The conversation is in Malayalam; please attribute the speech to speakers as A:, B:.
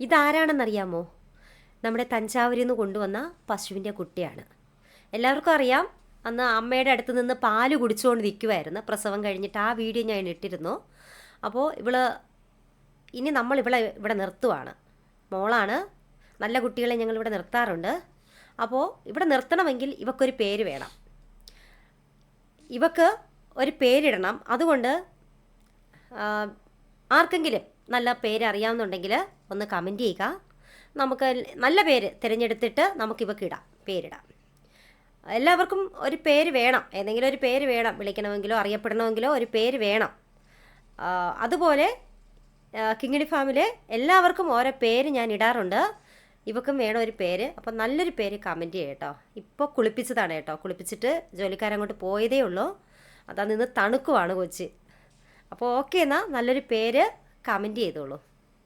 A: ഇതാരാണെന്നറിയാമോ? നമ്മുടെ തഞ്ചാവൂരിൽ നിന്ന് കൊണ്ടുവന്ന പശുവിൻ്റെ കുട്ടിയാണ്. എല്ലാവർക്കും അറിയാം, അന്ന് അമ്മയുടെ അടുത്ത് നിന്ന് പാല് കുടിച്ചുകൊണ്ട് നിൽക്കുമായിരുന്നു. പ്രസവം കഴിഞ്ഞിട്ട് ആ വീഡിയോ ഞാൻ ഇട്ടിരുന്നു. അപ്പോൾ ഇനി നമ്മൾ ഇവിടെ നിർത്തുവാണ്. മോളാണ്. നല്ല കുട്ടികളെ ഞങ്ങളിവിടെ നിർത്താറുണ്ട്. അപ്പോൾ ഇവിടെ നിർത്തണമെങ്കിൽ ഇവക്കൊരു പേര് വേണം. ഇവക്ക് ഒരു പേരിടണം. അതുകൊണ്ട് ആർക്കെങ്കിലും നല്ല പേര് അറിയാവുന്നുണ്ടെങ്കിൽ ഒന്ന് കമൻറ്റ് ചെയ്യുക. നമുക്ക് നല്ല പേര് തിരഞ്ഞെടുത്തിട്ട് നമുക്കിവക്ക് പേരിടാം. എല്ലാവർക്കും ഒരു പേര് വേണം, ഏതെങ്കിലും ഒരു പേര് വേണം. വിളിക്കണമെങ്കിലോ അറിയപ്പെടണമെങ്കിലോ ഒരു പേര് വേണം. അതുപോലെ കിങ്ങിണി ഫാമിലെ എല്ലാവർക്കും ഓരോ പേര് ഞാൻ ഇടാറുണ്ട്. ഇവക്കും വേണം ഒരു പേര്. അപ്പം നല്ലൊരു പേര് കമൻറ്റ് ചെയ്യുക കേട്ടോ. ഇപ്പോൾ കുളിപ്പിച്ചതാണ് കേട്ടോ. കുളിപ്പിച്ചിട്ട് ജോലിക്കാരങ്ങോട്ട് പോയതേ ഉള്ളൂ. അതാ നിന്ന് തണുക്കുവാണ് കൊച്ച്. അപ്പോൾ ഓക്കെ, എന്നാൽ നല്ലൊരു പേര് കമൻറ്റ് ചെയ്തോളൂ.